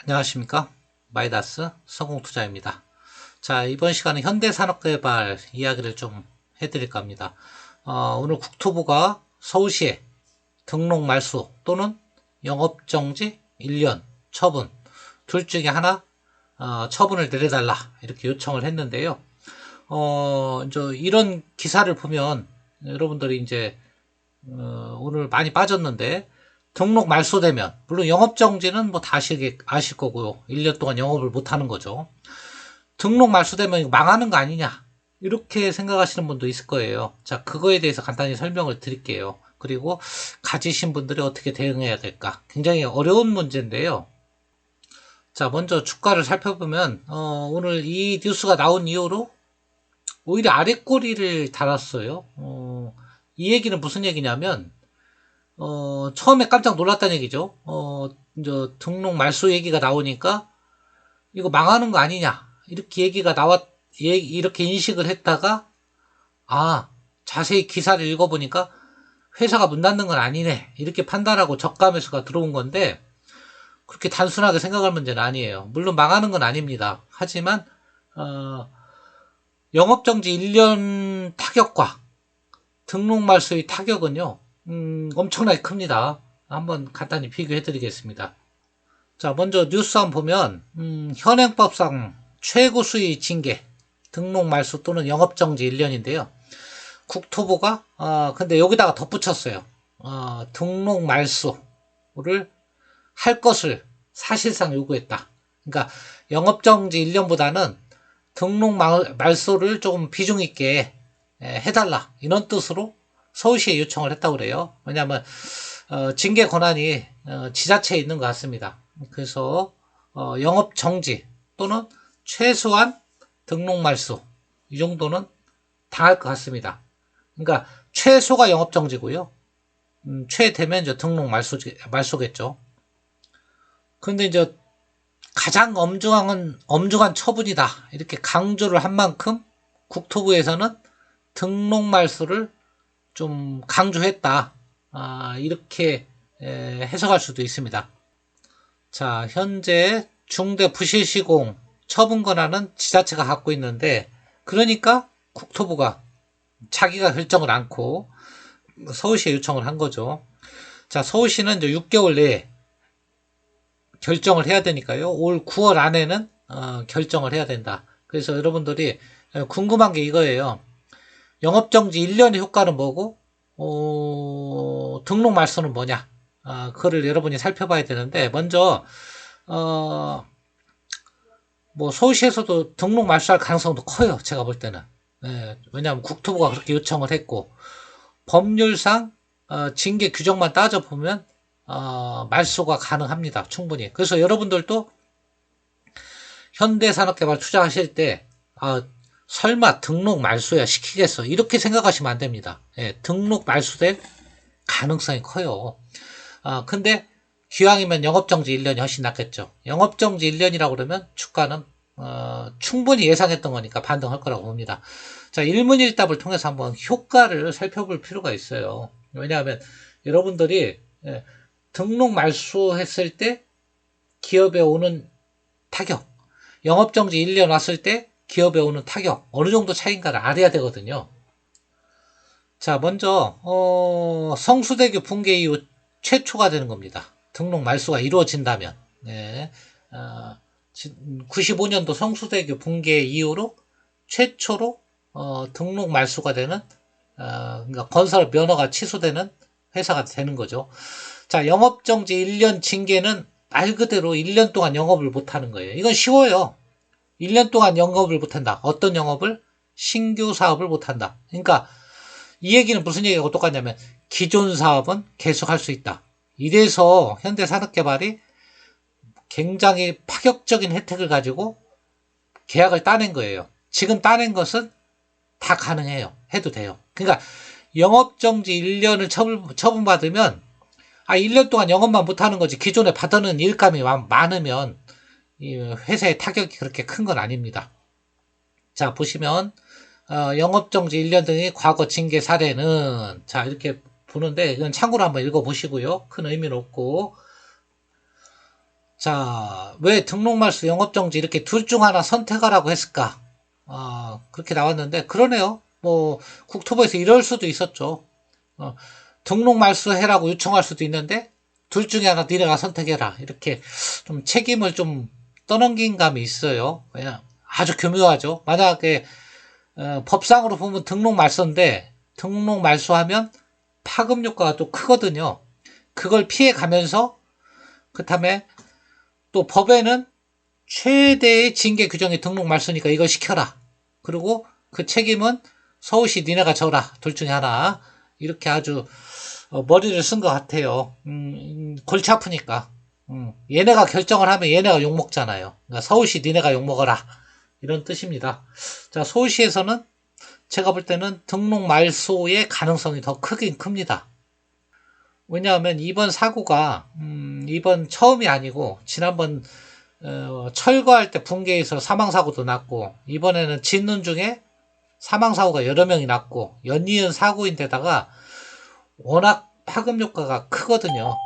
안녕하십니까. 마이다스 성공투자입니다. 자, 이번 시간은 현대산업개발 이야기를 좀 해드릴까 합니다. 오늘 국토부가 서울시에 등록 말소 또는 영업정지 1년 처분 둘 중에 하나 처분을 내려달라 이렇게 요청을 했는데요. 이제 이런 기사를 보면 여러분들이 이제 오늘 많이 빠졌는데 등록 말소되면 물론 영업정지는 뭐 다 아실 거고요. 1년 동안 영업을 못 하는 거죠. 등록 말소되면 이거 망하는 거 아니냐 이렇게 생각하시는 분도 있을 거예요. 자, 그거에 대해서 간단히 설명을 드릴게요. 그리고 가지신 분들이 어떻게 대응해야 될까 굉장히 어려운 문제인데요. 자, 먼저 주가를 살펴보면 오늘 이 뉴스가 나온 이후로 오히려 아래 꼬리를 달았어요. 이 얘기는 무슨 얘기냐면 처음에 깜짝 놀랐다는 얘기죠. 이제 등록 말소 얘기가 나오니까 이거 망하는 거 아니냐 이렇게 얘기가 이렇게 인식을 했다가 자세히 기사를 읽어보니까 회사가 문 닫는 건 아니네 이렇게 판단하고 저가 매수가 들어온 건데 그렇게 단순하게 생각할 문제는 아니에요. 물론 망하는 건 아닙니다. 하지만 영업정지 1년 타격과 등록 말소의 타격은요 엄청나게 큽니다. 한번 간단히 비교해 드리겠습니다. 자, 먼저 뉴스 한번 보면 현행법상 최고 수위 징계 등록 말소 또는 영업정지 1년인데요. 국토부가 근데 여기다가 덧붙였어요. 등록 말소를 할 것을 사실상 요구했다. 그러니까 영업정지 1년보다는 등록 말소를 조금 비중 있게 해달라 이런 뜻으로 서울시에 요청을 했다고 그래요. 왜냐하면 징계 권한이 지자체에 있는 것 같습니다. 그래서 영업 정지 또는 최소한 등록 말소 이 정도는 당할 것 같습니다. 그러니까 최소가 영업 정지고요. 최대면 이제 등록 말소겠죠. 그런데 이제 가장 엄중한 처분이다 이렇게 강조를 한 만큼 국토부에서는 등록 말소를 좀 강조했다. 이렇게 해석할 수도 있습니다. 자, 현재 중대 부실시공 처분 권한은 지자체가 갖고 있는데 그러니까 국토부가 자기가 결정을 않고 서울시에 요청을 한 거죠. 자, 서울시는 이제 6개월 내에 결정을 해야 되니까요. 올 9월 안에는 결정을 해야 된다. 그래서 여러분들이 궁금한 게 이거예요. 영업정지 1년의 효과는 뭐고 등록 말소는 뭐냐 그거를 여러분이 살펴봐야 되는데 먼저 뭐 서울시에서도 등록 말소할 가능성도 커요. 제가 볼 때는 왜냐하면 국토부가 그렇게 요청을 했고 법률상 징계 규정만 따져보면 말소가 가능합니다. 충분히. 그래서 여러분들도 현대산업개발 투자하실 때 설마 등록 말소야 시키겠어 이렇게 생각하시면 안 됩니다. 등록 말소될 가능성이 커요. 근데 기왕이면 영업정지 1년이 훨씬 낫겠죠. 영업정지 1년이라고 그러면 주가는 충분히 예상했던 거니까 반등할 거라고 봅니다. 자, 일문일답을 통해서 한번 효과를 살펴볼 필요가 있어요. 왜냐하면 여러분들이 등록 말소했을 때 기업에 오는 타격, 영업정지 1년 왔을 때 기업에 오는 타격 어느 정도 차이인가를 알아야 되거든요. 자, 먼저 성수대교 붕괴 이후 최초가 되는 겁니다. 등록 말소가 이루어진다면 95년도 성수대교 붕괴 이후로 최초로 등록 말소가 되는 그러니까 건설 면허가 취소되는 회사가 되는 거죠. 자, 영업정지 1년 징계는 말 그대로 1년 동안 영업을 못하는 거예요. 이건 쉬워요. 1년 동안 영업을 못한다. 어떤 영업을? 신규 사업을 못한다. 그러니까 이 얘기는 무슨 얘기하고 똑같냐면 기존 사업은 계속할 수 있다. 이래서 현대산업개발이 굉장히 파격적인 혜택을 가지고 계약을 따낸 거예요. 지금 따낸 것은 다 가능해요. 해도 돼요. 그러니까 영업정지 1년을 처분받으면 1년 동안 영업만 못하는 거지 기존에 받아는 일감이 많으면 이 회사의 타격이 그렇게 큰 건 아닙니다. 자, 보시면 영업정지 1년 등의 과거 징계 사례는 자 이렇게 보는데 이건 참고로 한번 읽어보시고요. 큰 의미는 없고 자 왜 등록 말소 영업정지 이렇게 둘 중 하나 선택하라고 했을까? 그렇게 나왔는데, 그러네요. 뭐, 국토부에서 이럴 수도 있었죠. 등록 말소해라고 요청할 수도 있는데, 둘 중에 하나 니네가 선택해라. 이렇게 좀 책임을 좀 떠넘긴 감이 있어요. 그냥 아주 교묘하죠. 만약에, 법상으로 보면 등록 말소인데, 등록 말소하면 파급 효과가 또 크거든요. 그걸 피해 가면서, 그 다음에 또 법에는 최대의 징계 규정이 등록 말소니까 이걸 시켜라. 그리고 그 책임은 서울시 니네가 져라. 둘 중에 하나. 이렇게 아주 머리를 쓴 것 같아요. 골치 아프니까. 얘네가 결정을 하면 얘네가 욕먹잖아요. 그러니까 서울시 니네가 욕먹어라. 이런 뜻입니다. 자, 서울시에서는 제가 볼 때는 등록 말소의 가능성이 더 크긴 큽니다. 왜냐하면 이번 사고가 이번 처음이 아니고 지난번 철거할 때 붕괴해서 사망사고도 났고, 이번에는 짓는 중에 사망사고가 여러 명이 났고, 연이은 사고인데다가 워낙 파급 효과가 크거든요.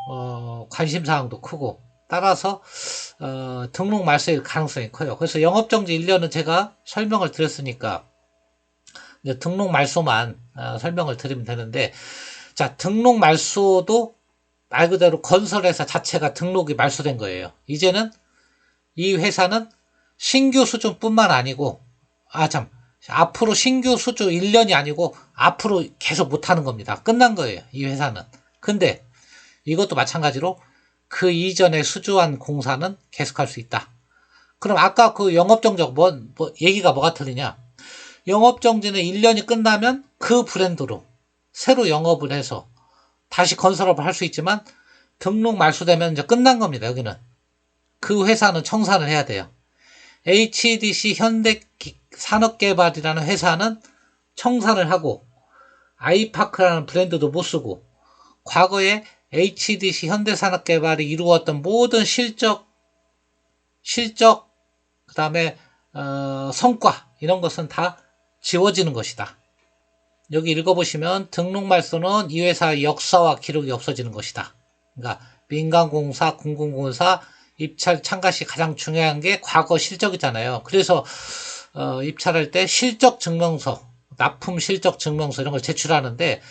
관심사항도 크고. 따라서 등록 말소의 가능성이 커요. 그래서 영업정지 1년은 제가 설명을 드렸으니까 이제 등록 말소만 설명을 드리면 되는데, 자, 등록 말소도 말 그대로 건설회사 자체가 등록이 말소된 거예요. 이제는 이 회사는 신규 수주뿐만 아니고, 앞으로 신규 수주 1년이 아니고 앞으로 계속 못하는 겁니다. 끝난 거예요, 이 회사는. 근데 이것도 마찬가지로 그 이전에 수주한 공사는 계속할 수 있다. 그럼 아까 그 영업정지 얘기가 뭐가 틀리냐? 영업정지는 1년이 끝나면 그 브랜드로 새로 영업을 해서 다시 건설업을 할 수 있지만, 등록 말소되면 이제 끝난 겁니다. 여기는 그 회사는 청산을 해야 돼요. HDC 현대산업개발이라는 회사는 청산을 하고 아이파크라는 브랜드도 못 쓰고, 과거에 HDC 현대산업개발이 이루었던 모든 실적 그 다음에 성과 이런 것은 다 지워지는 것이다. 여기 읽어보시면 등록 말소는 이 회사의 역사와 기록이 없어지는 것이다. 그러니까 민간공사, 공공공사 입찰 참가 시 가장 중요한 게 과거 실적이잖아요. 그래서 입찰할 때 실적 증명서, 납품 실적 증명서 이런 걸 제출하는데,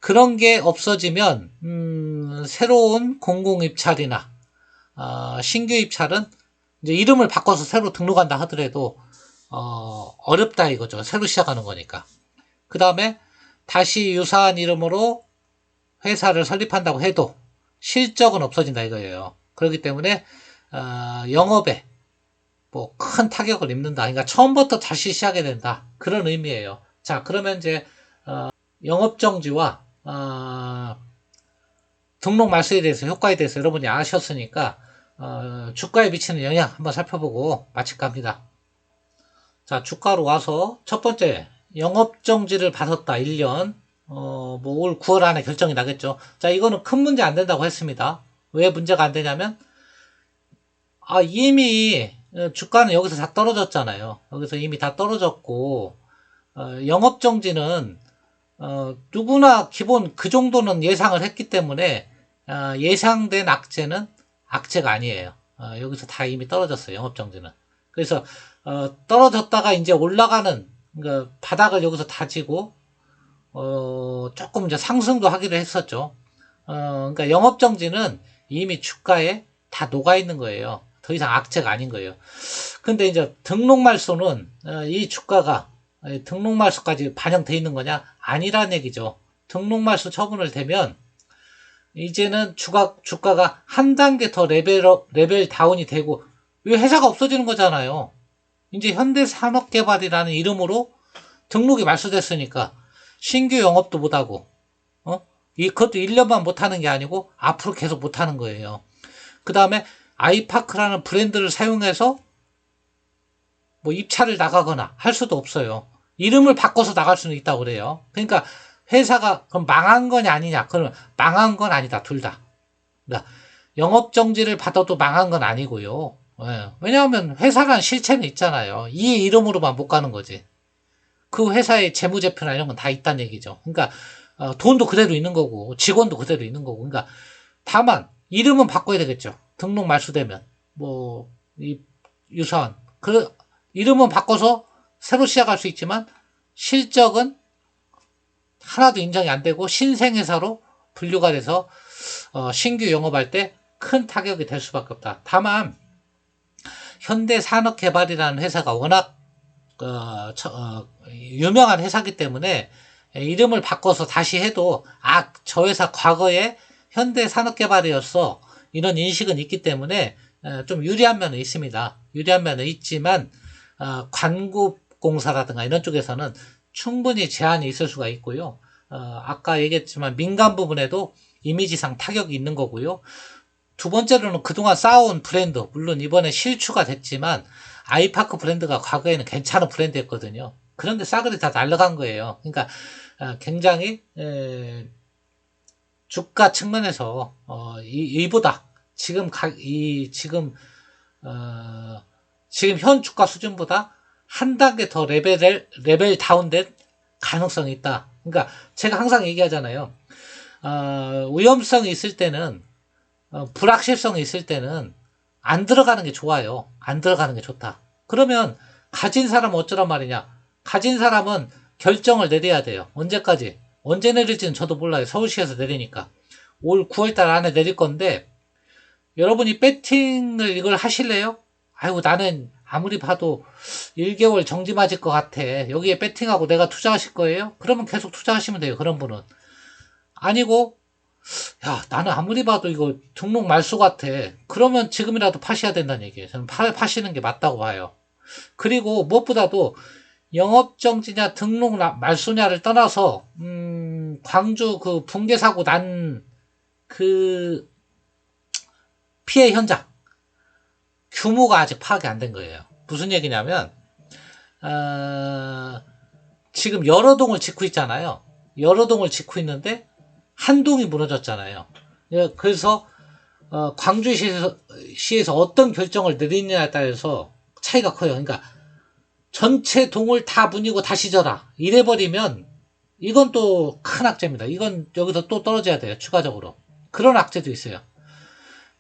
그런 게 없어지면 새로운 공공 입찰이나 신규 입찰은 이제 이름을 바꿔서 새로 등록한다 하더라도 어렵다 이거죠. 새로 시작하는 거니까. 그 다음에 다시 유사한 이름으로 회사를 설립한다고 해도 실적은 없어진다 이거예요. 그렇기 때문에 영업에 뭐 큰 타격을 입는다. 그러니까 처음부터 다시 시작해야 된다. 그런 의미예요. 자, 그러면 이제 영업정지와 등록 말소에 대해서, 효과에 대해서 여러분이 아셨으니까 주가에 미치는 영향 한번 살펴보고 마칠까 합니다. 자, 주가로 와서 첫 번째, 영업정지를 받았다. 1년. 뭐 올 9월 안에 결정이 나겠죠. 자, 이거는 큰 문제 안 된다고 했습니다. 왜 문제가 안 되냐면, 이미 주가는 여기서 다 떨어졌잖아요. 여기서 이미 다 떨어졌고, 영업정지는 누구나 기본 그 정도는 예상을 했기 때문에 예상된 악재는 악재가 아니에요. 여기서 다 이미 떨어졌어요. 영업정지는. 그래서 떨어졌다가 이제 올라가는, 그러니까 바닥을 여기서 다지고 조금 이제 상승도 하기로 했었죠. 그러니까 영업정지는 이미 주가에 다 녹아 있는 거예요. 더 이상 악재가 아닌 거예요. 근데 이제 등록말소는 이 주가가 등록말소까지 반영돼 있는 거냐? 아니란 얘기죠. 등록말소 처분을 되면 이제는 주가가 한 단계 더 레벨 다운이 되고, 왜 회사가 없어지는 거잖아요. 이제 현대산업개발이라는 이름으로 등록이 말소됐으니까 신규 영업도 못하고, 그것도 1년만 못하는 게 아니고 앞으로 계속 못하는 거예요. 그 다음에 아이파크라는 브랜드를 사용해서 뭐 입찰을 나가거나 할 수도 없어요. 이름을 바꿔서 나갈 수는 있다고 그래요. 그러니까 회사가 그럼 망한 거냐 아니냐? 그러면 망한 건 아니다. 둘 다. 그러니까 영업정지를 받아도 망한 건 아니고요. 왜냐하면 회사란 실체는 있잖아요. 이 이름으로만 못 가는 거지. 그 회사의 재무제표나 이런 건 다 있다는 얘기죠. 그러니까 돈도 그대로 있는 거고 직원도 그대로 있는 거고. 그러니까 다만 이름은 바꿔야 되겠죠. 등록 말소되면 뭐 이 유서원. 그 이름은 바꿔서 새로 시작할 수 있지만 실적은 하나도 인정이 안 되고 신생회사로 분류가 돼서 신규 영업할 때 큰 타격이 될 수밖에 없다. 다만 현대산업개발이라는 회사가 워낙 유명한 회사이기 때문에 이름을 바꿔서 다시 해도 저 회사 과거에 현대산업개발이었어 이런 인식은 있기 때문에 좀 유리한 면은 있습니다. 유리한 면은 있지만 관급공사라든가 이런 쪽에서는 충분히 제한이 있을 수가 있고요. 아까 얘기했지만 민간 부분에도 이미지상 타격이 있는 거고요. 두 번째로는 그동안 쌓아온 브랜드, 물론 이번에 실추가 됐지만 아이파크 브랜드가 과거에는 괜찮은 브랜드였거든요. 그런데 싸그리 다 날아간 거예요. 그러니까 굉장히 주가 측면에서 이보다 지금 현 주가 수준보다 한 단계 더 레벨 다운된 가능성이 있다. 그러니까 제가 항상 얘기하잖아요. 위험성이 있을 때는 불확실성이 있을 때는 안 들어가는 게 좋아요. 안 들어가는 게 좋다. 그러면 가진 사람은 어쩌란 말이냐. 가진 사람은 결정을 내려야 돼요. 언제까지? 언제 내릴지는 저도 몰라요. 서울시에서 내리니까. 올 9월달 안에 내릴 건데 여러분이 배팅을 이걸 하실래요? 아이고 나는 아무리 봐도 1개월 정지 맞을 것 같아. 여기에 배팅하고 내가 투자하실 거예요? 그러면 계속 투자하시면 돼요. 그런 분은. 아니고 야 나는 아무리 봐도 이거 등록 말소 같아. 그러면 지금이라도 파셔야 된다는 얘기예요. 저는 파시는 게 맞다고 봐요. 그리고 무엇보다도 영업정지냐 등록 말소냐를 떠나서 광주 그 붕괴 사고 난 그 피해 현장 규모가 아직 파악이 안 된 거예요. 무슨 얘기냐면 지금 여러 동을 짓고 있잖아요. 여러 동을 짓고 있는데 한 동이 무너졌잖아요. 그래서 광주시에서 어떤 결정을 내리느냐에 따라서 차이가 커요. 그러니까 전체 동을 다 무니고 다시 져라 이래버리면 이건 또 큰 악재입니다. 이건 여기서 또 떨어져야 돼요. 추가적으로. 그런 악재도 있어요.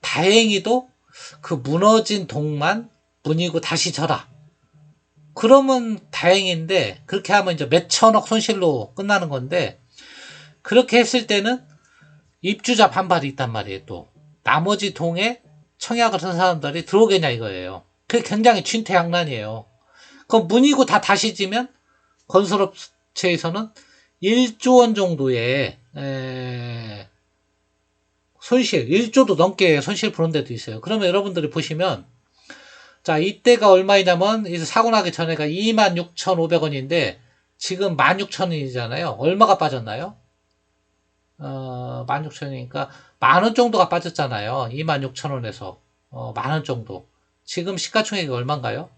다행히도 그 무너진 동만 무니고 다시 져라. 그러면 다행인데 그렇게 하면 이제 몇 천억 손실로 끝나는 건데 그렇게 했을 때는 입주자 반발이 있단 말이에요. 또 나머지 동에 청약을 한 사람들이 들어오겠냐 이거예요. 그게 굉장히 진퇴양난이에요. 그럼 문이고 다 다시 지면 건설업체에서는 1조 원 정도의 손실, 1조도 넘게 손실 보는 데도 있어요. 그러면 여러분들이 보시면 자 이때가 얼마이냐면 이제 사고 나기 전에가 26,500원인데 지금 16,000원이잖아요. 얼마가 빠졌나요? 16,000원이니까 만원 정도가 빠졌잖아요. 26,000원에서 10,000원 정도. 지금 시가총액이 얼마인가요?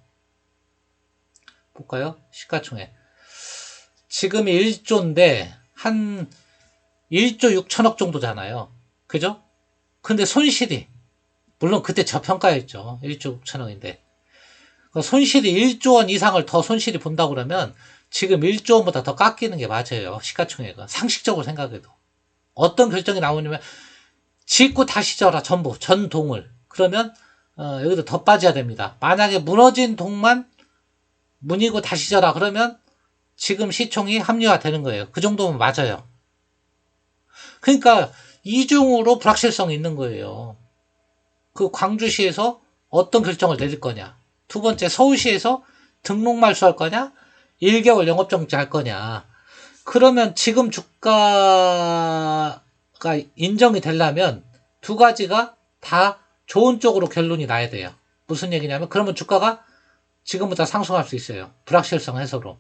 볼까요? 시가총액. 지금 1조인데 한 1조 6천억 정도잖아요. 그죠? 근데 손실이 물론 그때 저평가였죠. 1조 6천억인데 손실이 1조 원 이상을 더 손실이 본다고 그러면 지금 1조 원보다 더 깎이는 게 맞아요. 시가총액은. 상식적으로 생각해도. 어떤 결정이 나오냐면 짓고 다시 져라 전부 전 동을. 그러면 여기도 더 빠져야 됩니다. 만약에 무너진 동만 문이고 다시 져라 그러면 지금 시총이 합리화 되는 거예요. 그 정도면 맞아요. 그러니까 이중으로 불확실성이 있는 거예요. 그 광주시에서 어떤 결정을 내릴 거냐. 두 번째 서울시에서 등록 말소할 거냐. 1개월 영업정지 할 거냐. 그러면 지금 주가가 인정이 되려면 두 가지가 다 좋은 쪽으로 결론이 나야 돼요. 무슨 얘기냐면 그러면 주가가 지금보다 상승할 수 있어요. 불확실성 해소로.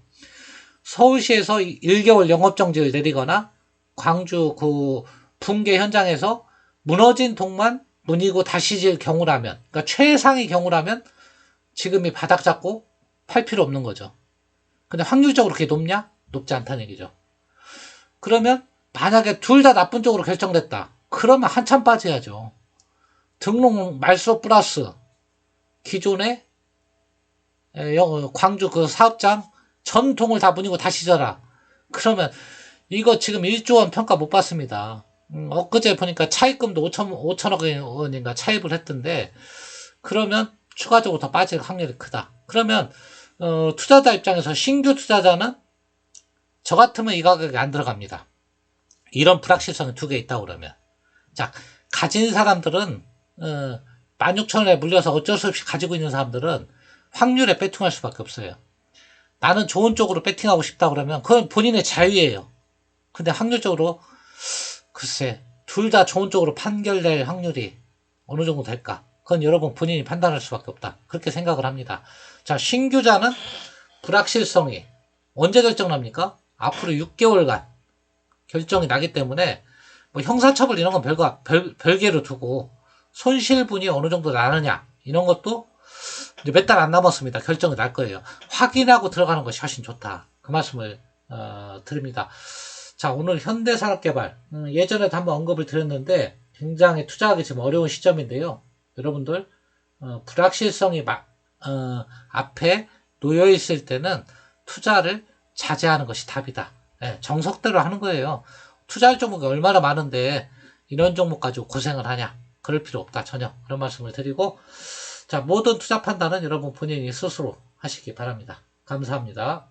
서울시에서 1개월 영업정지를 내리거나 광주 그 붕괴 현장에서 무너진 동만 문이고 다시 질 경우라면 그러니까 최상의 경우라면 지금이 바닥 잡고 팔 필요 없는 거죠. 근데 확률적으로 그게 높냐? 높지 않다는 얘기죠. 그러면 만약에 둘 다 나쁜 쪽으로 결정됐다. 그러면 한참 빠져야죠. 등록 말소 플러스 기존의 광주 그 사업장 전통을 다 무니고 다시 져라. 그러면 이거 지금 1조 원 평가 못 받습니다. 엊그제 보니까 차입금도 5천억 원인가 차입을 했던데 그러면 추가적으로 더 빠질 확률이 크다. 그러면 투자자 입장에서 신규 투자자는 저 같으면 이 가격에 안 들어갑니다. 이런 불확실성이 두 개 있다 그러면. 자, 가진 사람들은 16,000원에 물려서 어쩔 수 없이 가지고 있는 사람들은 확률에 배팅할 수밖에 없어요. 나는 좋은 쪽으로 배팅하고 싶다 그러면 그건 본인의 자유예요. 근데 확률적으로 글쎄 둘 다 좋은 쪽으로 판결될 확률이 어느 정도 될까? 그건 여러분 본인이 판단할 수밖에 없다. 그렇게 생각을 합니다. 자, 신규자는 불확실성이 언제 결정납니까? 앞으로 6개월간 결정이 나기 때문에 뭐 형사처벌 이런 건 별개로 두고 손실분이 어느 정도 나느냐 이런 것도 이제 몇 달 안 남았습니다. 결정이 날 거예요. 확인하고 들어가는 것이 훨씬 좋다. 그 말씀을 드립니다. 자, 오늘 현대산업개발 예전에도 한번 언급을 드렸는데 굉장히 투자하기 지금 어려운 시점인데요. 여러분들 불확실성이 앞에 놓여 있을 때는 투자를 자제하는 것이 답이다. 네, 정석대로 하는 거예요. 투자할 종목이 얼마나 많은데 이런 종목 가지고 고생을 하냐. 그럴 필요 없다. 전혀 그런 말씀을 드리고, 자, 모든 투자 판단은 여러분 본인이 스스로 하시기 바랍니다. 감사합니다.